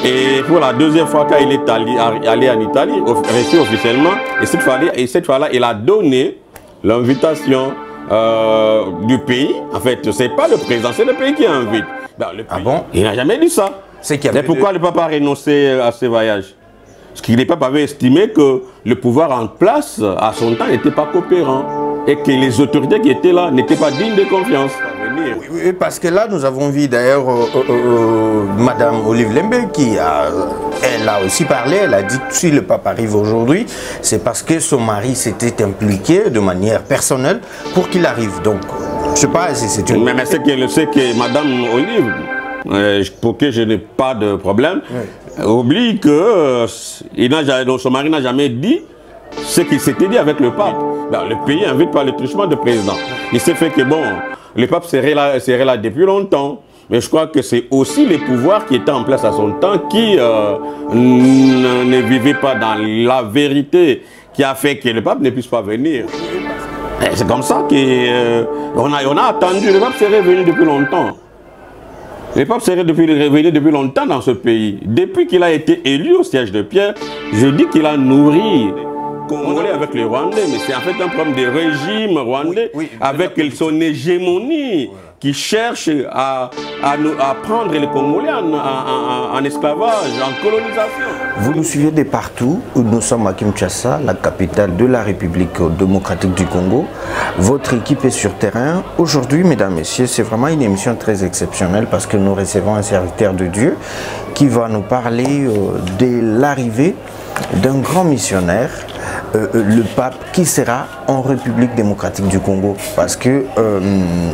Et pour la deuxième fois, quand il est allé en Italie, reçu officiellement, et cette fois-là, il a donné l'invitation du pays. En fait, c'est pas le président, c'est le pays qui invite. Ben, le pays, ah bon? Il n'a jamais dit ça. Mais pourquoi le pape a renoncé à ce voyage? Parce que le pape avait estimé que le pouvoir en place, à son temps, n'était pas coopérant. Et que les autorités qui étaient là n'étaient pas dignes de confiance. Oui, parce que là, nous avons vu d'ailleurs Madame Olive Lembe elle a aussi parlé, elle a dit que si le pape arrive aujourd'hui, c'est parce que son mari s'était impliqué de manière personnelle pour qu'il arrive. Donc, je ne sais pas si c'est une... Mais c'est que Madame Olive, pour que je n'ai pas de problème, oublie que son mari n'a jamais dit ce qui s'était dit avec le pape. Ben, le pays invite par le truchement de président. Il s'est fait que bon, le pape serait là depuis longtemps. Mais je crois que c'est aussi les pouvoirs qui étaient en place à son temps qui ne vivaient pas dans la vérité qui a fait que le pape ne puisse pas venir. C'est comme ça qu'on a attendu. Le pape serait venu depuis longtemps. Le pape serait revenu depuis longtemps dans ce pays. Depuis qu'il a été élu au siège de Pierre, je dis qu'il a nourri Congolais avec les Rwandais, mais c'est en fait un problème de régime rwandais avec son hégémonie qui cherche à prendre les Congolais en esclavage, en colonisation. Vous nous suivez de partout. Nous sommes à Kinshasa, la capitale de la République démocratique du Congo. Votre équipe est sur terrain. Aujourd'hui, mesdames, messieurs, c'est vraiment une émission très exceptionnelle parce que nous recevons un serviteur de Dieu qui va nous parler de l'arrivée d'un grand missionnaire, le pape qui sera en République démocratique du Congo, parce que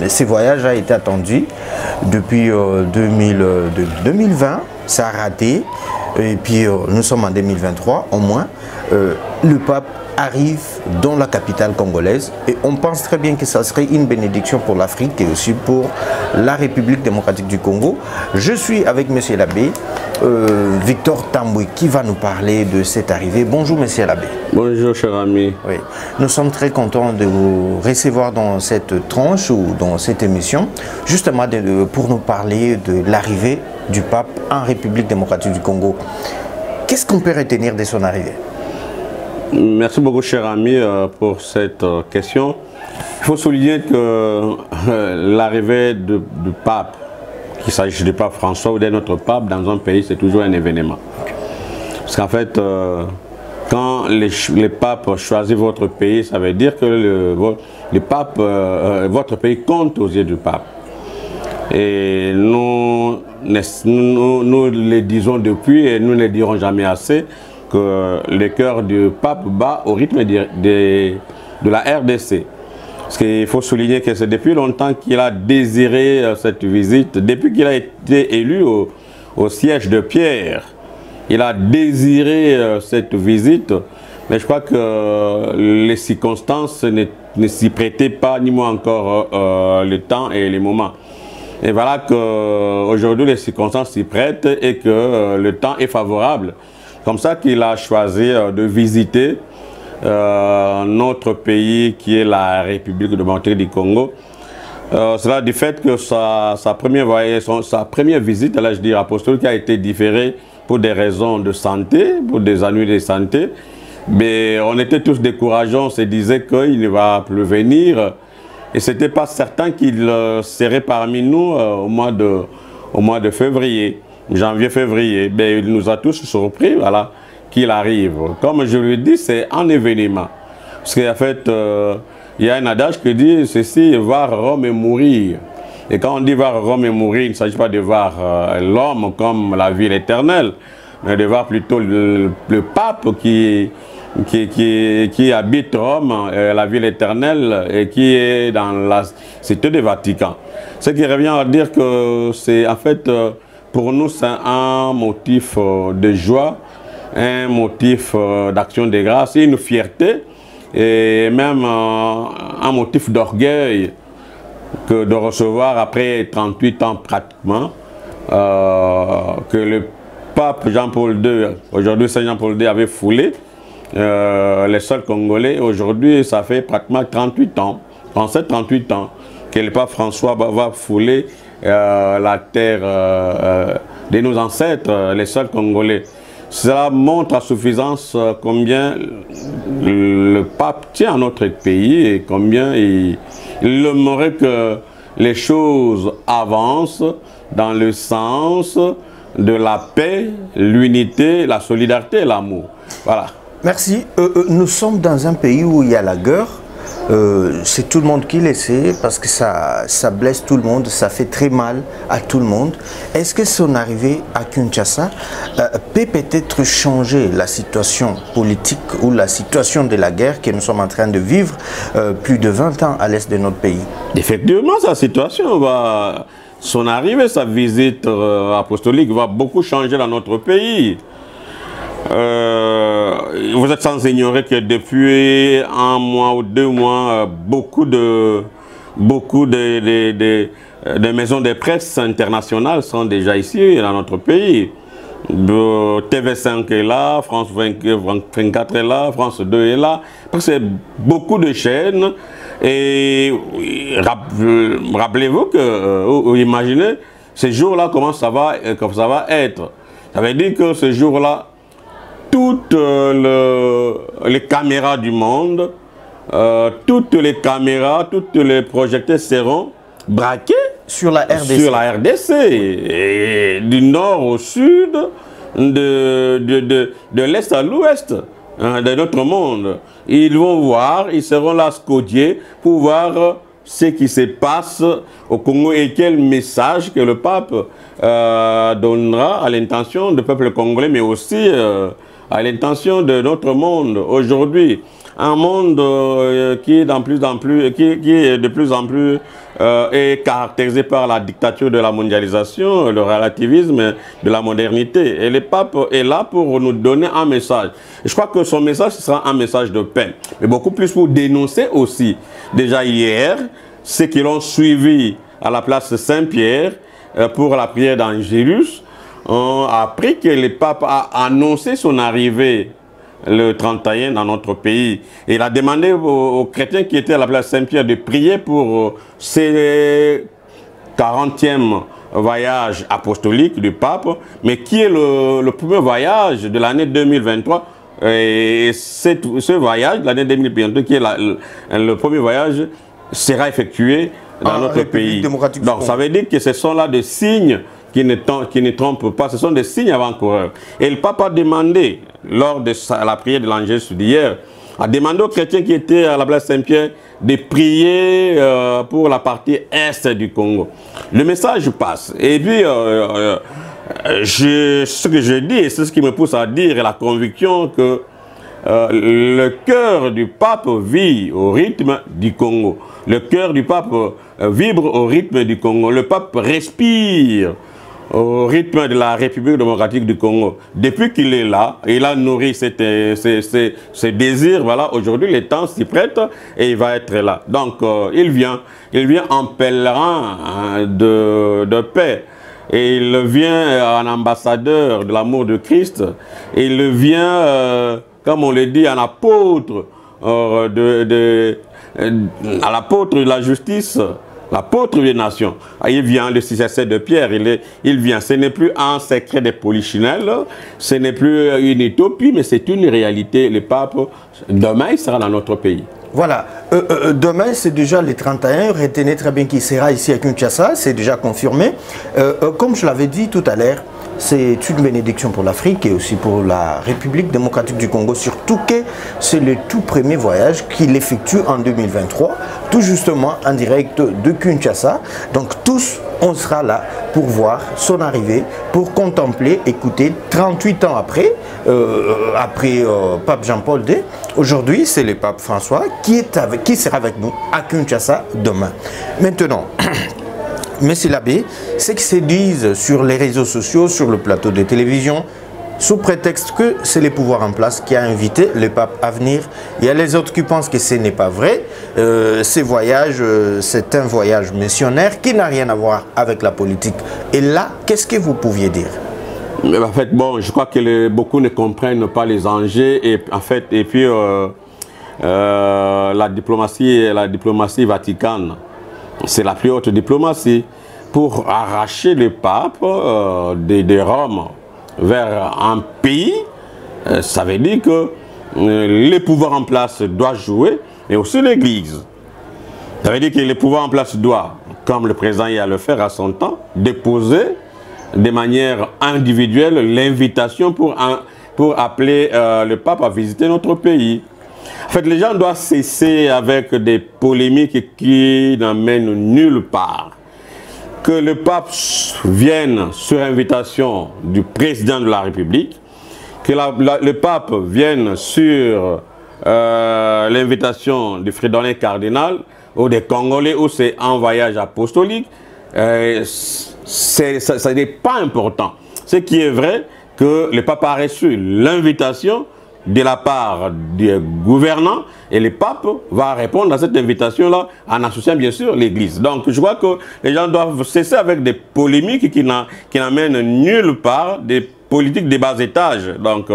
ce voyage a été attendu depuis 2020, ça a raté, et puis nous sommes en 2023 au moins. Le pape arrive dans la capitale congolaise et on pense très bien que ça serait une bénédiction pour l'Afrique et aussi pour la République démocratique du Congo. Je suis avec Monsieur l'abbé Victor Tamboué qui va nous parler de cette arrivée. Bonjour Monsieur l'abbé. Bonjour cher ami. Oui. Nous sommes très contents de vous recevoir dans cette tranche ou dans cette émission, justement pour nous parler de l'arrivée du pape en République démocratique du Congo. Qu'est-ce qu'on peut retenir de son arrivée? Merci beaucoup, cher ami, pour cette question. Il faut souligner que l'arrivée du pape, qu'il s'agisse du pape François ou d'un autre pape dans un pays, c'est toujours un événement. Parce qu'en fait, quand les papes choisissent votre pays, ça veut dire que le pape, votre pays compte aux yeux du pape. Et nous le disons depuis et nous ne le dirons jamais assez, que le cœur du pape bat au rythme de la RDC. Parce qu'il faut souligner que c'est depuis longtemps qu'il a désiré cette visite, depuis qu'il a été élu au siège de Pierre. Il a désiré cette visite, mais je crois que les circonstances ne s'y prêtaient pas, ni moins encore le temps et les moments. Et voilà qu'aujourd'hui les circonstances s'y prêtent et que le temps est favorable. Comme ça qu'il a choisi de visiter notre pays qui est la République démocratique du Congo. Cela du fait que sa première visite, là je dis apostolique, a été différée pour des raisons de santé, pour des ennuis de santé. Mais on était tous décourageants, on se disait qu'il ne va plus venir. Et ce n'était pas certain qu'il serait parmi nous au mois de février. Janvier-février, ben, il nous a tous surpris, voilà, qu'il arrive. Comme je le dis, c'est un événement. Parce qu'en fait, il y a un adage qui dit ceci, voir Rome et mourir. Et quand on dit voir Rome et mourir, il ne s'agit pas de voir l'homme comme la ville éternelle, mais de voir plutôt le pape qui habite Rome, la ville éternelle, et qui est dans la cité du Vatican. Ce qui revient à dire que c'est en fait... pour nous, c'est un motif de joie, un motif d'action de grâce, une fierté et même un motif d'orgueil que de recevoir après 38 ans pratiquement que le pape Jean-Paul II, aujourd'hui Saint Jean-Paul II avait foulé les sols congolais. Aujourd'hui, ça fait pratiquement 38 ans, 37-38 ans que le pape François va fouler la terre nos ancêtres, les seuls Congolais. Cela montre à suffisance combien le pape tient à notre pays et combien il aimerait que les choses avancent dans le sens de la paix, l'unité, la solidarité et l'amour. Voilà. Merci. Nous sommes dans un pays où il y a la guerre. C'est tout le monde qui le sait parce que ça blesse tout le monde, ça fait très mal à tout le monde. Est-ce que son arrivée à Kinshasa peut peut-être changer la situation politique ou la situation de la guerre que nous sommes en train de vivre plus de 20 ans à l'est de notre pays? Effectivement, sa situation va... Son arrivée, sa visite apostolique va beaucoup changer dans notre pays. Vous êtes sans ignorer que depuis un mois ou 2 mois, beaucoup de maisons de presse internationales sont déjà ici dans notre pays. TV5 est là, France 24 est là, France 2 est là. C'est beaucoup de chaînes. Et rappelez-vous que, imaginez, ces jours-là, comment ça va être. Ça veut dire que ce jour-là, toutes les caméras du monde, toutes les caméras, toutes les projecteurs seront braqués sur la RDC. Sur la RDC, et du nord au sud, de l'est à l'ouest de notre monde. Ils vont voir, ils seront là scodiés pour voir ce qui se passe au Congo et quel message que le pape donnera à l'intention du peuple congolais, mais aussi à l'intention de notre monde aujourd'hui. Un monde qui est de plus en plus est caractérisé par la dictature de la mondialisation, le relativisme de la modernité. Et le pape est là pour nous donner un message. Et je crois que son message sera un message de paix, mais beaucoup plus pour dénoncer aussi. Déjà hier, ceux qui l'ont suivi à la place Saint-Pierre pour la prière d'Angélus ont appris que le pape a annoncé son arrivée le 31 dans notre pays. Et il a demandé aux chrétiens qui étaient à la place Saint-Pierre de prier pour ces 40e voyage apostolique du pape, mais qui est le premier voyage de l'année 2023. Et ce voyage de l'année 2023, qui est le premier voyage, sera effectué dans notre pays. Donc ça veut dire que ce sont là des signes qui ne trompent pas, ce sont des signes avant-coureurs. Et le pape a demandé, lors de la prière de l'Angélus d'hier, a demandé aux chrétiens qui étaient à la place Saint-Pierre de prier pour la partie est du Congo. Le message passe. Et puis, ce que je dis, et c'est ce qui me pousse à dire, la conviction que le cœur du pape vit au rythme du Congo. Le cœur du pape vibre au rythme du Congo. Le pape respire au rythme de la République démocratique du Congo. Depuis qu'il est là, il a nourri ses désirs. Voilà, aujourd'hui, les temps s'y prêtent et il va être là. Donc, il vient en pèlerin de paix. Et il vient en ambassadeur de l'amour de Christ. Et il vient, comme on le dit, en apôtre à l'apôtre de la justice, l'apôtre des nations. Il vient, le successeur de Pierre, il vient. Ce n'est plus un secret des polichinelles, ce n'est plus une utopie, mais c'est une réalité. Le pape, demain, il sera dans notre pays. Voilà, demain c'est déjà le 31, retenez très bien qu'il sera ici à Kinshasa, c'est déjà confirmé. Comme je l'avais dit tout à l'heure, c'est une bénédiction pour l'Afrique et aussi pour la République démocratique du Congo, surtout que c'est le tout premier voyage qu'il effectue en 2023, tout justement en direct de Kinshasa. Donc tous, on sera là pour voir son arrivée, pour contempler, écouter, 38 ans après, Pape Jean-Paul II. Aujourd'hui, c'est le Pape François qui sera avec nous à Kinshasa demain. Maintenant, Monsieur l'abbé, ceux qui se disent sur les réseaux sociaux, sur le plateau de télévision, sous prétexte que c'est le pouvoir en place qui a invité le pape à venir. Il y a les autres qui pensent que ce n'est pas vrai. Ces voyages, c'est un voyage missionnaire qui n'a rien à voir avec la politique. Et là, qu'est-ce que vous pouviez dire? Mais en fait, bon, je crois que beaucoup ne comprennent pas les enjeux et puis la diplomatie vaticane, c'est la plus haute diplomatie. pour arracher le pape de Rome vers un pays, ça veut dire que les pouvoirs en place doivent jouer, mais aussi l'Église. Ça veut dire que les pouvoirs en place doivent, comme le président y a le faire à son temps, déposer de manière individuelle l'invitation pour appeler le pape à visiter notre pays. En fait, les gens doivent cesser avec des polémiques qui n'amènent nulle part. Que le pape vienne sur invitation du président de la République, que le pape vienne sur l'invitation du Fridolin cardinal ou des Congolais où c'est un voyage apostolique, ça n'est pas important. Ce qui est vrai, que le pape a reçu l'invitation de la part du gouvernant et le pape va répondre à cette invitation-là en associant bien sûr l'Église. Donc je crois que les gens doivent cesser avec des polémiques qui n'amènent nulle part, des politiques de bas étage. Donc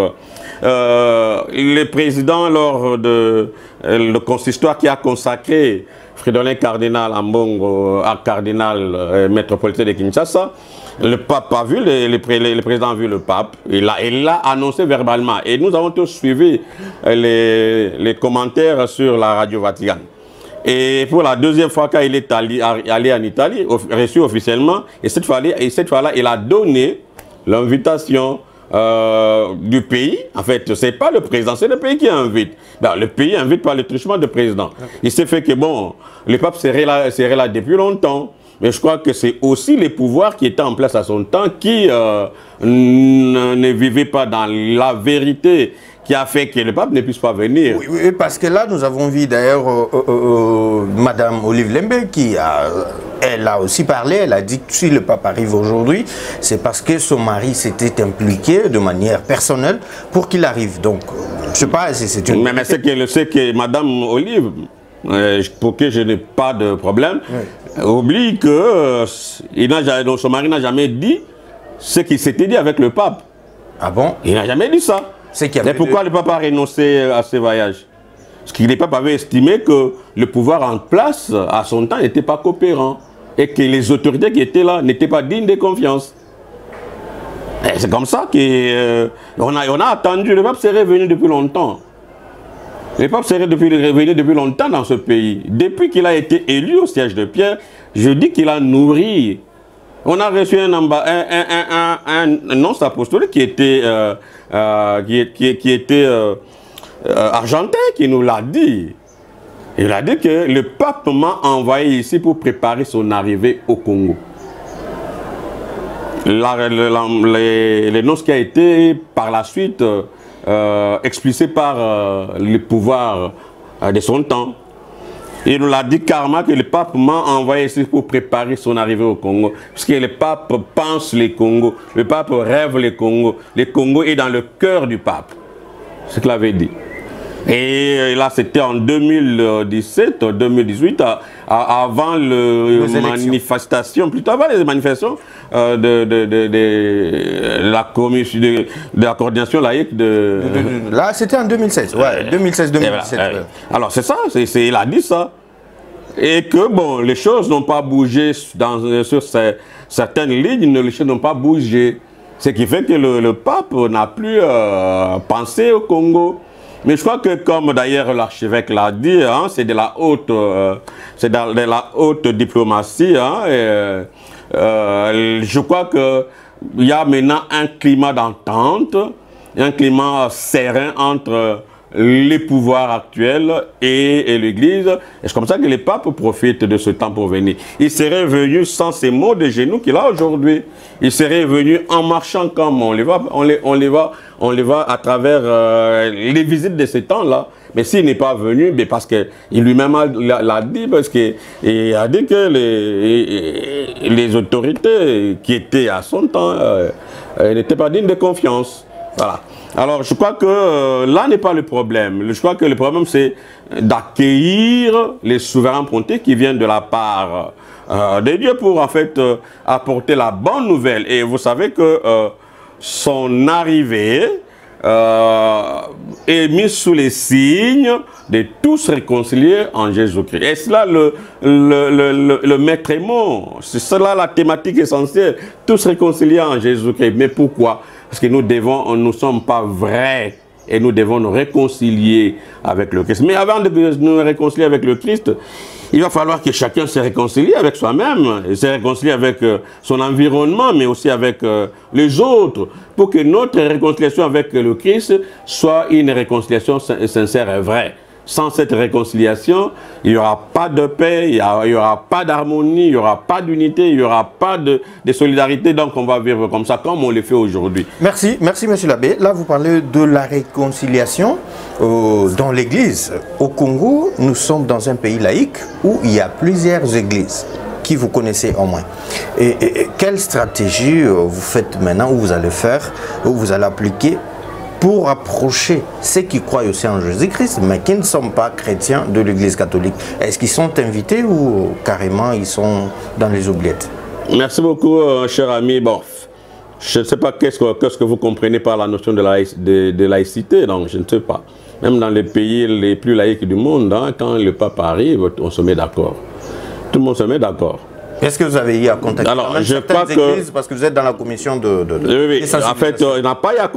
le président, lors de le consistoire qui a consacré Fridolin cardinal Ambongo à cardinal métropolitain de Kinshasa, le pape a vu, le président a vu le pape, il l'a annoncé verbalement. Et nous avons tous suivi les commentaires sur la radio Vatican. Et pour la deuxième fois qu'il est allé en Italie, reçu officiellement, et cette fois-là, il a donné l'invitation du pays. En fait, ce n'est pas le président, c'est le pays qui invite. Ben, le pays invite par le truchement du président. Il s'est fait que, bon, le pape serait là depuis longtemps. Mais je crois que c'est aussi les pouvoirs qui étaient en place à son temps qui ne vivaient pas dans la vérité qui a fait que le pape ne puisse pas venir. Oui, parce que là, nous avons vu d'ailleurs Madame Olive Lembe elle a aussi parlé, elle a dit que si le pape arrive aujourd'hui, c'est parce que son mari s'était impliqué de manière personnelle pour qu'il arrive. Donc, je ne sais pas si c'est une... Mais c'est que Madame Olive, pour que je n'ai pas de problème, oublie que son mari n'a jamais dit ce qui s'était dit avec le pape. Ah bon? Il n'a jamais dit ça. Mais pourquoi le pape a renoncé à ce voyage? Parce que le pape avait estimé que le pouvoir en place, à son temps, n'était pas coopérant. Et que les autorités qui étaient là n'étaient pas dignes de confiance. C'est comme ça qu'on a attendu. Le pape serait venu depuis longtemps. Le pape serait revenu depuis longtemps dans ce pays. Depuis qu'il a été élu au siège de Pierre, je dis qu'il a nourri. On a reçu un nonce apostolique qui était, argentin, qui nous l'a dit. Il a dit que le pape m'a envoyé ici pour préparer son arrivée au Congo. Le nonce qui a été par la suite explicé par le pouvoir de son temps. Il nous l'a dit carrément que le pape m'a envoyé ici pour préparer son arrivée au Congo. Parce que le pape pense le Congo, le pape rêve le Congo. Le Congo est dans le cœur du pape. C'est ce qu'il avait dit. Et là, c'était en 2017, 2018, avant les manifestations, plutôt avant les manifestations de la commission de la coordination laïque de... Là, c'était en 2016, ouais, 2016-2017. Voilà. Alors, c'est ça, il a dit ça. Et que, bon, les choses n'ont pas bougé sur certaines lignes, les choses n'ont pas bougé. Ce qui fait que le pape n'a plus pensé au Congo. Mais je crois que, comme d'ailleurs l'archevêque l'a dit, hein, c'est de la haute diplomatie. Hein, je crois qu'il y a maintenant un climat d'entente, un climat serein entre les pouvoirs actuels et l'Église. Et c'est comme ça que le pape profite de ce temps pour venir. Il serait venu sans ces mots de genoux qu'il a aujourd'hui. Il serait venu en marchant comme on les voit à travers les visites de ce temps-là. Mais s'il n'est pas venu, parce qu'il lui-même l'a dit, parce qu'il a dit que les autorités qui étaient à son temps n'étaient pas dignes de confiance. Voilà. Alors, je crois que là n'est pas le problème. Je crois que le problème, c'est d'accueillir les souverains pontifes qui viennent de la part de Dieu pour, en fait, apporter la bonne nouvelle. Et vous savez que son arrivée est mise sous les signes de tous réconcilier en Jésus-Christ. Et c'est là le maître mot, c'est cela la thématique essentielle, tous réconcilier en Jésus-Christ. Mais pourquoi? Parce que nous ne sommes pas vrais et nous devons nous réconcilier avec le Christ. Mais avant de nous réconcilier avec le Christ, il va falloir que chacun se réconcilie avec soi-même, se réconcilie avec son environnement, mais aussi avec les autres, pour que notre réconciliation avec le Christ soit une réconciliation sincère et vraie. Sans cette réconciliation, il n'y aura pas de paix, il n'y aura pas d'harmonie, il n'y aura pas d'unité, il n'y aura pas de solidarité. Donc on va vivre comme ça, comme on le fait aujourd'hui. Merci, merci monsieur l'abbé. Là vous parlez de la réconciliation dans l'église. Au Congo, nous sommes dans un pays laïque où il y a plusieurs églises qui vous connaissez au moins. Et quelle stratégie vous faites maintenant, ou vous allez faire, ou vous allez appliquer pour approcher ceux qui croient aussi en Jésus-Christ, mais qui ne sont pas chrétiens de l'Église catholique? Est-ce qu'ils sont invités ou carrément ils sont dans les oubliettes? Merci beaucoup, cher ami. Bon, je ne sais pas qu'est-ce que vous comprenez par la notion de laïcité, donc je ne sais pas. Même dans les pays les plus laïques du monde, hein, quand le pape arrive, on se met d'accord. Tout le monde se met d'accord. Est-ce que vous avez eu à contacter je crois églises, parce que vous êtes dans la commission oui, en fait, on n'a pas eu à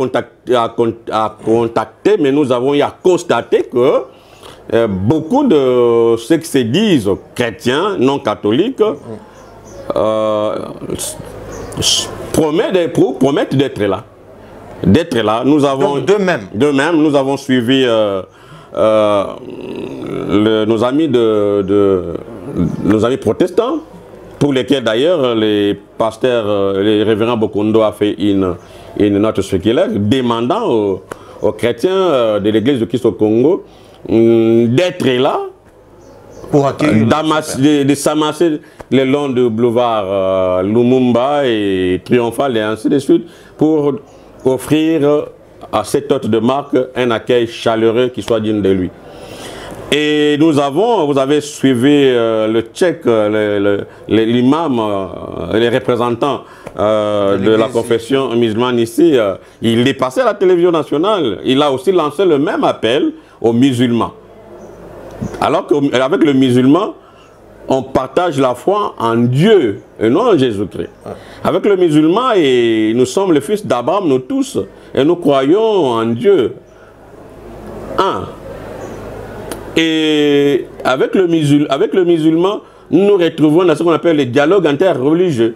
contacter, mais nous avons eu à constater que beaucoup de ceux qui se disent chrétiens, non catholiques, promettent d'être là. Nous avons, donc, de même, nous avons suivi nos amis protestants, pour lesquels d'ailleurs les pasteurs, les révérends Bokondo a fait une note circulaire demandant aux chrétiens de l'église de Christ au Congo d'être là, pour de s'amasser le long du boulevard Lumumba et Triomphal et ainsi de suite, pour offrir à cet hôte de marque un accueil chaleureux qui soit digne de lui. Et vous avez suivi le tchèque, l'imam, les représentants de la confession musulmane ici. Il est passé à la télévision nationale. Il a aussi lancé le même appel aux musulmans. Alors qu'avec le musulman, on partage la foi en Dieu et non en Jésus-Christ. Avec le musulman, et nous sommes les fils d'Abraham, nous tous, et nous croyons en Dieu. Et avec le musulman, nous nous retrouvons dans ce qu'on appelle le dialogue interreligieux.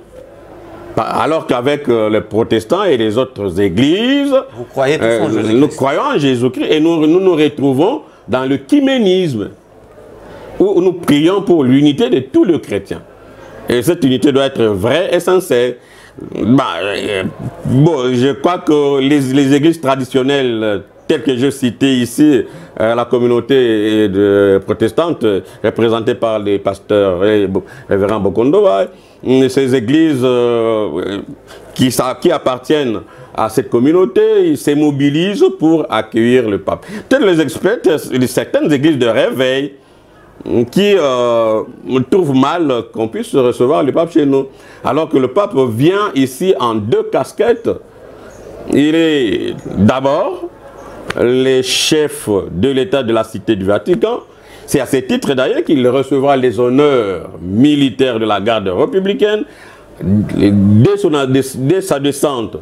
Alors qu'avec les protestants et les autres églises, vous croyez tous en Jésus-Christ. Nous croyons en Jésus-Christ et nous nous retrouvons dans le kyménisme, où nous prions pour l'unité de tous les chrétiens. Et cette unité doit être vraie et sincère. Je crois que les églises traditionnelles, telles que je citais ici, la communauté protestante, représentée par les pasteurs révérends Bokondo, ces églises qui appartiennent à cette communauté, ils se mobilisent pour accueillir le pape. Peut-être les experts, certaines églises de réveil, qui trouvent mal qu'on puisse recevoir le pape chez nous. Alors que le pape vient ici en deux casquettes. Il est d'abord le chef de l'État de la Cité du Vatican. C'est à ce titre d'ailleurs qu'il recevra les honneurs militaires de la garde républicaine dès sa descente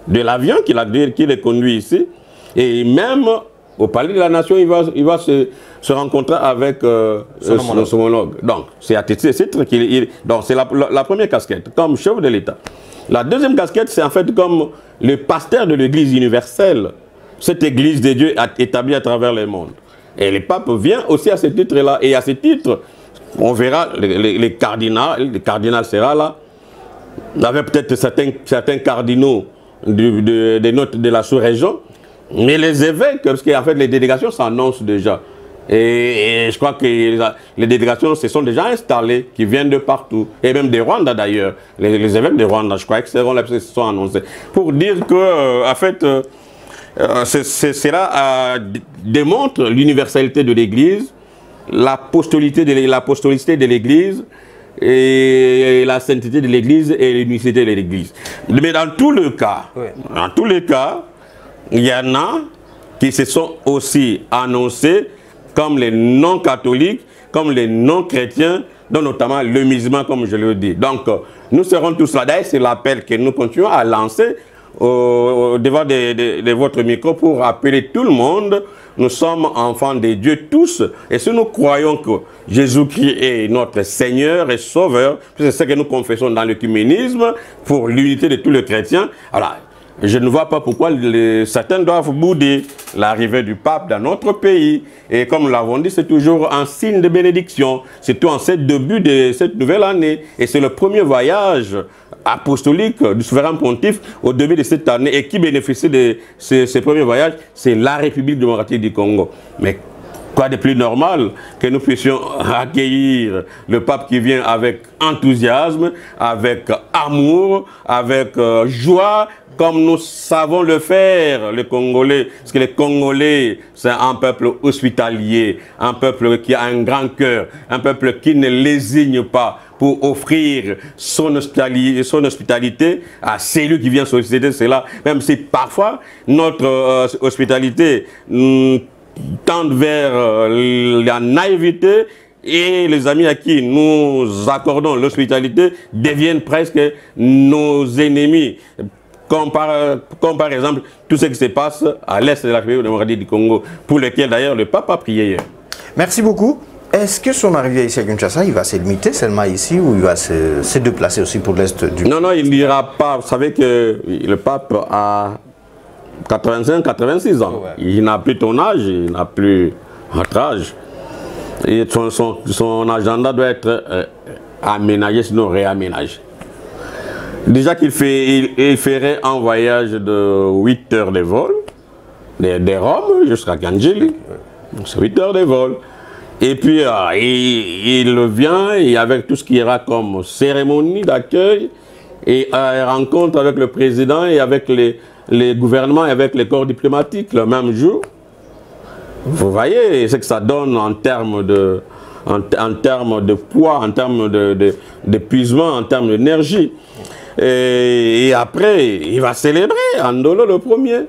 de l'avion qu'il est conduit ici. Et même au Palais de la Nation, il va se rencontrer avec son homologue. Donc, c'est à ce titre qu'il... Donc, c'est la première casquette, comme chef de l'État. La deuxième casquette, c'est en fait comme le pasteur de l'Église universelle. Cette Église de Dieu établie à travers le monde. Et le pape vient aussi à ce titre-là. Et à ce titre, on verra les cardinals. Le cardinal sera là. Il y avait peut-être certains cardinaux de la sous-région. Mais les évêques, parce qu'en fait les délégations s'annoncent déjà. Et je crois que les délégations se sont déjà installées, qui viennent de partout. Et même des Rwanda d'ailleurs. Les évêques de Rwanda, je crois que se sont annoncés. Pour dire que, en fait, cela démontre l'universalité de l'Église, l'apostolicité de l'Église, et la sainteté de l'Église et l'unicité de l'Église. Mais dans tous les cas, il y en a qui se sont aussi annoncés comme les non-catholiques, comme les non-chrétiens, dont notamment le musulman, comme je le dis. Donc, nous serons tous là. D'ailleurs, c'est l'appel que nous continuons à lancer au devant de votre micro pour appeler tout le monde. Nous sommes enfants de Dieu tous. Et si nous croyons que Jésus-Christ est notre Seigneur et Sauveur, c'est ce que nous confessons dans l'œcuménisme pour l'unité de tous les chrétiens, alors, je ne vois pas pourquoi certains doivent bouder l'arrivée du pape dans notre pays. Et comme nous l'avons dit, c'est toujours un signe de bénédiction, surtout en ce début de cette nouvelle année. Et c'est le premier voyage apostolique du souverain pontife au début de cette année. Et qui bénéficie de ces premiers voyages, c'est la République démocratique du Congo. Mais quoi de plus normal que nous puissions accueillir le pape qui vient avec enthousiasme, avec amour, avec joie, comme nous savons le faire, les Congolais. Parce que les Congolais, c'est un peuple hospitalier, un peuple qui a un grand cœur, un peuple qui ne lésigne pas pour offrir son hospitalité à celui qui vient solliciter cela. Même si parfois, notre hospitalité tend vers la naïveté, et les amis à qui nous accordons l'hospitalité deviennent presque nos ennemis. Comme par exemple tout ce qui se passe à l'est de la République démocratique du Congo, pour lequel d'ailleurs le pape a prié hier. Merci beaucoup. Est-ce que son arrivée ici à Kinshasa, il va se limiter seulement ici ou il va se déplacer aussi pour l'est du... Non, il n'ira pas. Vous savez que le pape a 85-86 ans. Ouais. Il n'a plus ton âge, il n'a plus votre âge. Et son agenda doit être aménagé, sinon réaménagé. Déjà qu'il ferait un voyage de 8 heures de vol, de Rome jusqu'à Kandjili. C'est 8 heures de vol. Et puis, il vient et avec tout ce qui ira comme cérémonie d'accueil et rencontre avec le président et avec les gouvernements et avec les corps diplomatiques le même jour. Vous voyez ce que ça donne en termes de poids, en termes d'épuisement, en termes d'énergie. Et après, il va célébrer Andolo le premier.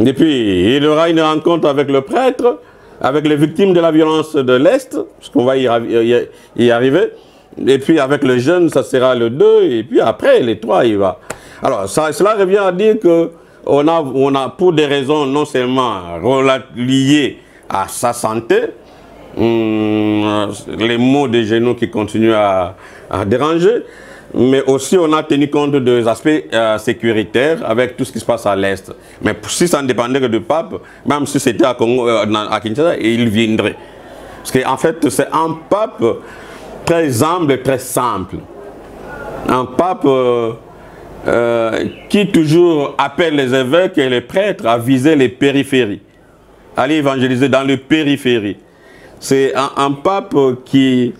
Et puis, il aura une rencontre avec le prêtre, avec les victimes de la violence de l'Est, parce qu'on va y arriver. Et puis, avec le jeune, ça sera le 2. Et puis, après, les 3, il va. Alors, cela revient à dire que on a pour des raisons non seulement liées à sa santé, les maux des genoux qui continuent à déranger, mais aussi on a tenu compte des aspects sécuritaires avec tout ce qui se passe à l'Est. Mais si ça ne dépendait que du pape, même si c'était à Kinshasa, il viendrait. Parce qu'en fait, c'est un pape très humble, très simple. Un pape qui toujours appelle les évêques et les prêtres à viser les périphéries. Aller évangéliser dans les périphéries. C'est un pape qui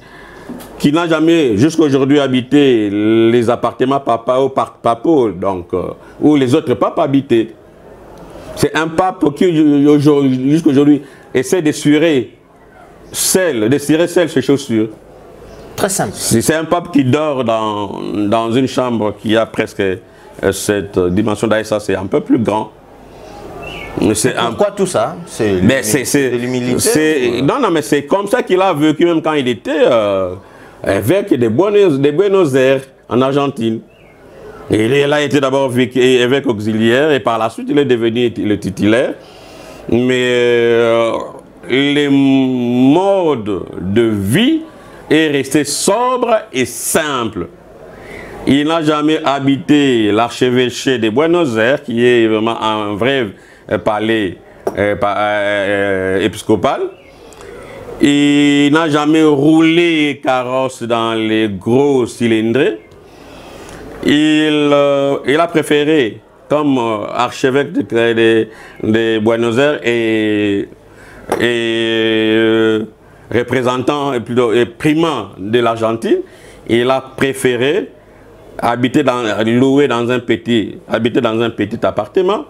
n'a jamais, jusqu'à aujourd'hui, habité les appartements papaux, donc, où les autres papes habitaient. C'est un pape qui, jusqu'à aujourd'hui, essaie de cirer ses chaussures. Très simple. C'est un pape qui dort dans une chambre qui a presque cette dimension. D'ailleurs, ça, c'est un peu plus grand. Pourquoi tout ça? C'est l'humilité? Non, mais c'est comme ça qu'il a vécu même quand il était évêque de Buenos Aires, en Argentine. Et il a été d'abord évêque auxiliaire et par la suite il est devenu le titulaire. Mais les modes de vie est resté sobre et simple. Il n'a jamais habité l'archevêché de Buenos Aires, qui est vraiment un vrai palais épiscopal. Il n'a jamais roulé carrosse dans les gros cylindrés. Il a préféré, comme archevêque de Buenos Aires et représentant et primant de l'Argentine, il a préféré habiter louer dans un petit appartement.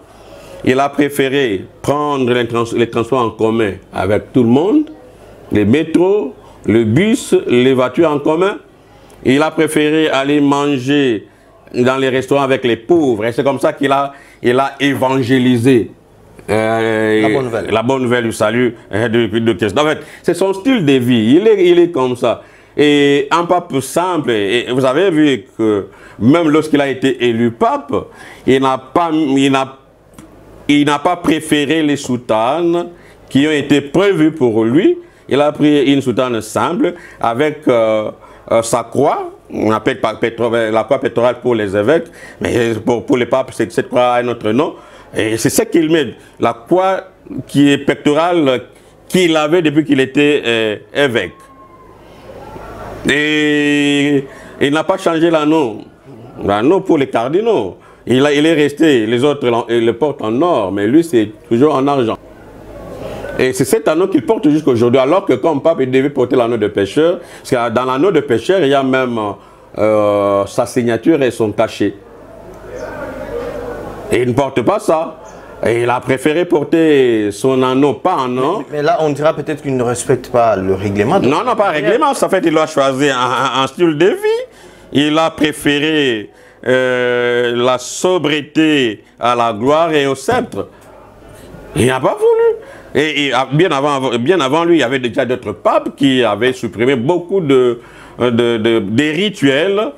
Il a préféré prendre les transports en commun avec tout le monde, les métros, le bus, les voitures en commun. Il a préféré aller manger dans les restaurants avec les pauvres. Et c'est comme ça qu'il a évangélisé La bonne nouvelle du salut de Christ. En fait, c'est son style de vie. Il est comme ça. Et un pape simple, et vous avez vu que même lorsqu'il a été élu pape, il n'a pas préféré les soutanes qui ont été prévues pour lui. Il a pris une soutane simple avec sa croix. On appelle la croix pétrale pour les évêques, mais pour les papes, cette croix a un autre nom. Et c'est ce qu'il met, la croix qui est pectorale qu'il avait depuis qu'il était évêque. Et il n'a pas changé l'anneau pour les cardinaux. Il est resté, les autres le portent en or, mais lui c'est toujours en argent. Et c'est cet anneau qu'il porte jusqu'à aujourd'hui, alors que comme pape, il devait porter l'anneau de pécheur. Parce que dans l'anneau de pécheur, il y a même sa signature et son cachet. Et il ne porte pas ça. Et il a préféré porter son anneau, pas en or. Mais là, on dira peut-être qu'il ne respecte pas le règlement. Non, non, pas le règlement. En fait, il a choisi un style de vie. Il a préféré la sobriété à la gloire et au sceptre. Il n'a pas voulu. Et bien avant lui, il y avait déjà d'autres papes qui avaient supprimé beaucoup de rituels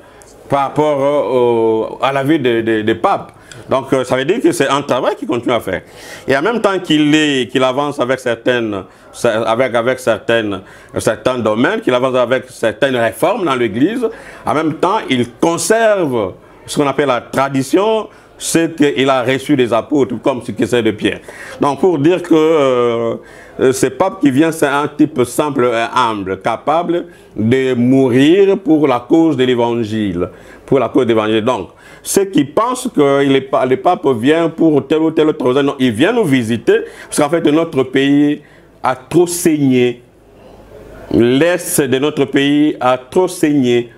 par rapport à la vie des papes. Donc ça veut dire que c'est un travail qu'il continue à faire. Et en même temps qu'il avance avec certains domaines, qu'il avance avec certaines réformes dans l'Église, en même temps il conserve ce qu'on appelle la tradition, ce qu'il a reçu des apôtres, comme ce qui est de Pierre. Donc pour dire que ce pape qui vient, c'est un type simple et humble, capable de mourir pour la cause de l'Évangile. Pour la cause de l'Évangile. Donc, ceux qui pensent que le pape vient pour telle ou telle autre raison, non, il vient nous visiter, parce qu'en fait notre pays a trop saigné. L'Est de notre pays a trop saigné.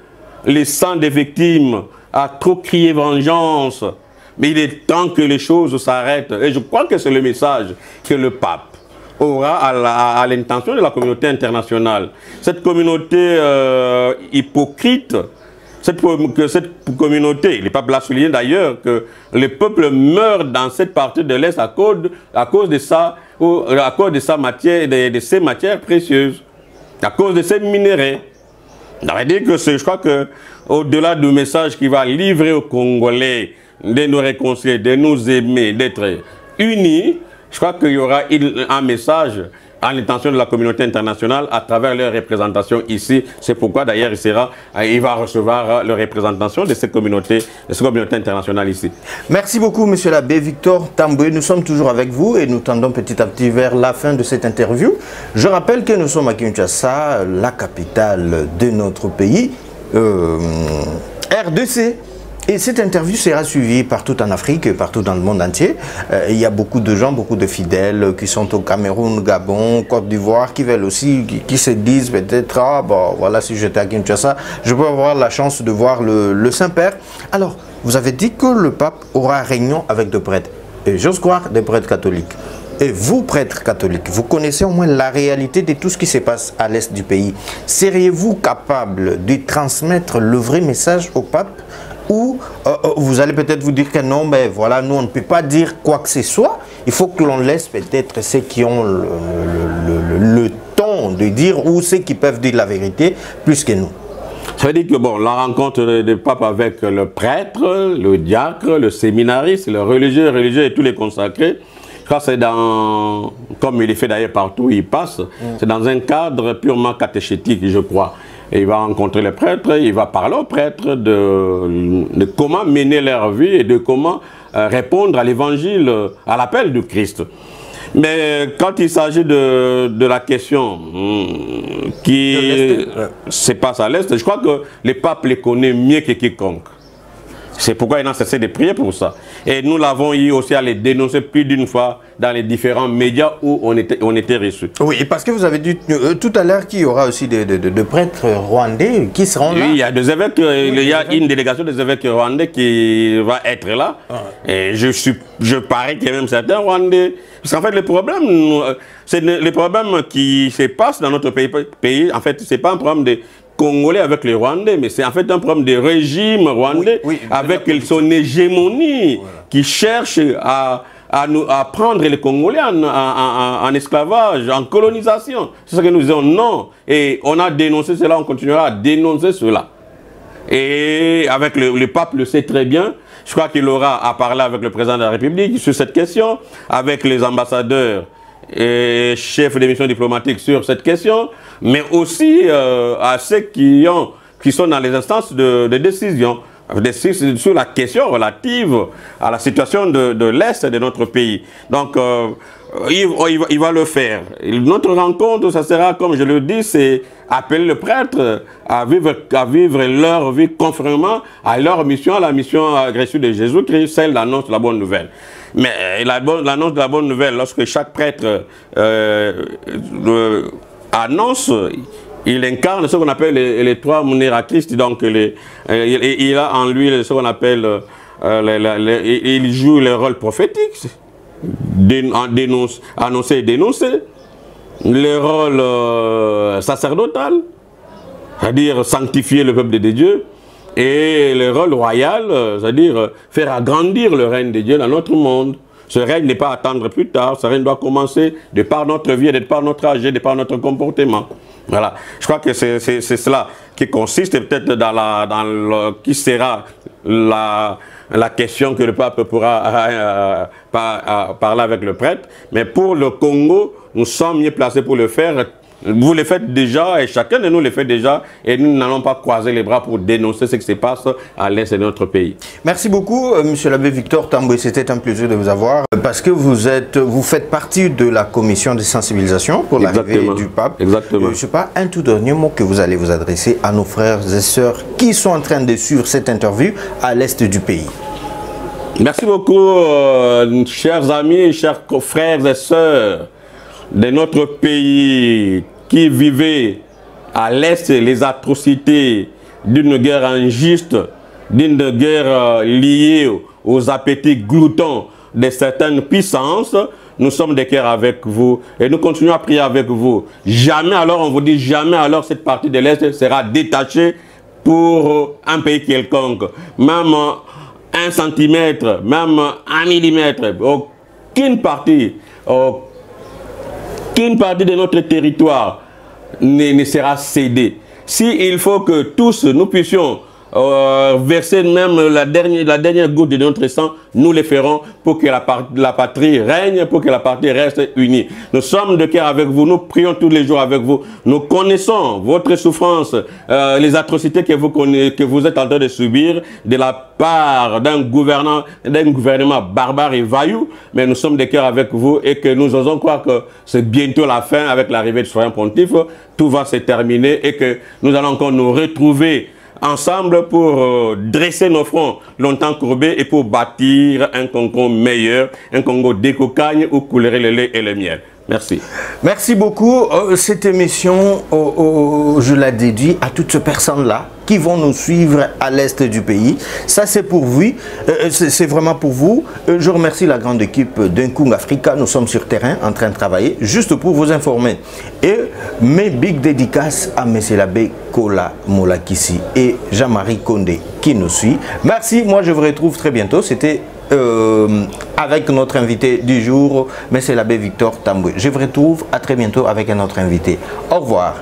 Le sang des victimes a trop crié vengeance. Mais il est temps que les choses s'arrêtent. Et je crois que c'est le message que le pape aura à l'intention de la communauté internationale. Cette communauté hypocrite, cette communauté, le pape l'a souligné d'ailleurs, que le peuple meurt dans cette partie de l'Est à cause de sa matière, de ses matières précieuses, à cause de ces minéraux. Ça veut dire que je crois qu'au-delà du message qu'il va livrer aux Congolais, de nous réconcilier, de nous aimer, d'être unis, je crois qu'il y aura un message à l'intention de la communauté internationale à travers leur représentation ici. C'est pourquoi d'ailleurs il va recevoir leur représentation de cette communauté internationale ici. Merci beaucoup monsieur l'abbé Victor Tamboué. Nous sommes toujours avec vous et nous tendons petit à petit vers la fin de cette interview. Je rappelle que nous sommes à Kinshasa, la capitale de notre pays, RDC. Et cette interview sera suivie partout en Afrique et partout dans le monde entier. Il y a beaucoup de gens, beaucoup de fidèles qui sont au Cameroun, Gabon, Côte d'Ivoire, qui veulent aussi, qui se disent peut-être, ah bon, voilà, si j'étais à Kinshasa, je peux avoir la chance de voir le Saint-Père. Alors, vous avez dit que le pape aura réunion avec des prêtres. Et j'ose croire des prêtres catholiques. Et vous, prêtres catholiques, vous connaissez au moins la réalité de tout ce qui se passe à l'est du pays. Seriez-vous capable de transmettre le vrai message au pape? Ou vous allez peut-être vous dire que non, ben voilà, nous on ne peut pas dire quoi que ce soit. Il faut que l'on laisse peut-être ceux qui ont le temps de dire ou ceux qui peuvent dire la vérité plus que nous. Ça veut dire que bon, la rencontre du pape avec le prêtre, le diacre, le séminariste, le religieux et tous les consacrés, je crois que c'est dans, comme il est fait d'ailleurs partout où il passe, c'est dans un cadre purement catéchétique, je crois. Et il va rencontrer les prêtres, il va parler aux prêtres de comment mener leur vie et de comment répondre à l'évangile, à l'appel du Christ. Mais quand il s'agit de la question qui se passe à l'Est, je crois que le pape les connaît mieux que quiconque. C'est pourquoi il n'a cessé de prier pour ça. Et nous l'avons eu aussi à les dénoncer plus d'une fois dans les différents médias où on était reçus. Oui, parce que vous avez dit tout à l'heure qu'il y aura aussi de prêtres rwandais qui seront là. Oui, il y a des évêques, il y a une délégation des évêques rwandais qui va être là. Et je parie qu'il y a même certains rwandais. Parce qu'en fait, le problème qui se passe dans notre pays, en fait, ce n'est pas un problème de Congolais avec les Rwandais, mais c'est en fait un problème de régime rwandais avec son hégémonie qui cherche à à prendre les Congolais en esclavage, en colonisation. C'est ce que nous disons non. Et on a dénoncé cela, on continuera à dénoncer cela. Et avec le pape le sait très bien. Je crois qu'il aura à parler avec le président de la République sur cette question, avec les ambassadeurs et chefs des missions diplomatiques sur cette question, mais aussi à ceux qui sont dans les instances de décision sur la question relative à la situation de l'Est de notre pays. Donc, il va le faire. Notre rencontre, ça sera, comme je le dis, c'est appeler le prêtre à vivre leur vie conformément à leur mission, à la mission reçue de Jésus-Christ, celle d'annonce de la bonne nouvelle. Mais l'annonce de la bonne nouvelle, lorsque chaque prêtre annonce, il incarne ce qu'on appelle les trois miracistes. Donc, il a en lui ce qu'on appelle, il joue le rôle prophétique, annoncer et dénoncer, le rôle sacerdotal, c'est-à-dire sanctifier le peuple de Dieu, et le rôle royal, c'est-à-dire faire agrandir le règne de Dieu dans notre monde. Ce règne n'est pas à attendre plus tard, ce règne doit commencer de par notre vie, de par notre âge, de par notre comportement. Voilà. Je crois que c'est cela qui consiste peut-être qui sera la question que le pape pourra parler avec le prêtre. Mais pour le Congo, nous sommes mieux placés pour le faire. Vous le faites déjà et chacun de nous le fait déjà et nous n'allons pas croiser les bras pour dénoncer ce qui se passe à l'est de notre pays. Merci beaucoup, monsieur l'abbé Victor Tamboué. C'était un plaisir de vous avoir parce que vous faites partie de la commission de sensibilisation pour l'arrivée du pape. Exactement. Je ne sais pas, un tout dernier mot que vous allez vous adresser à nos frères et sœurs qui sont en train de suivre cette interview à l'est du pays. Merci beaucoup, chers amis, chers frères et sœurs de notre pays qui vivaient à l'Est les atrocités d'une guerre injuste, d'une guerre liée aux appétits gloutons de certaines puissances. Nous sommes de cœur avec vous et nous continuons à prier avec vous. Jamais alors, on vous dit, jamais alors cette partie de l'Est sera détachée pour un pays quelconque. Même 1 centimètre, même 1 millimètre, aucune partie de notre territoire ne sera cédée. S'il faut que tous nous puissions verser même la dernière goutte de notre sang, nous le ferons pour que la patrie règne, pour que la patrie reste unie. Nous sommes de cœur avec vous, nous prions tous les jours avec vous. Nous connaissons votre souffrance, les atrocités que vous êtes en train de subir de la part d'un gouvernement barbare et vaillou, mais nous sommes de cœur avec vous et que nous osons croire que c'est bientôt la fin avec l'arrivée du souverain pontife, tout va se terminer et que nous allons encore nous retrouver ensemble pour dresser nos fronts longtemps courbés et pour bâtir un Congo meilleur, un Congo décocagne où coulerait le lait et le miel. Merci. Merci beaucoup. Cette émission, je la dédie à toutes ces personnes-là qui vont nous suivre à l'est du pays. Ça, c'est pour vous. C'est vraiment pour vous. Je remercie la grande équipe d'Nkung Africa. Nous sommes sur terrain en train de travailler juste pour vous informer. Et mes big dédicaces à M. l'abbé Kola Molakisi et Jean-Marie Condé qui nous suit. merci, moi je vous retrouve très bientôt. C'était avec notre invité du jour, M. l'abbé Victor Tamboué. Je vous retrouve à très bientôt avec un autre invité. Au revoir.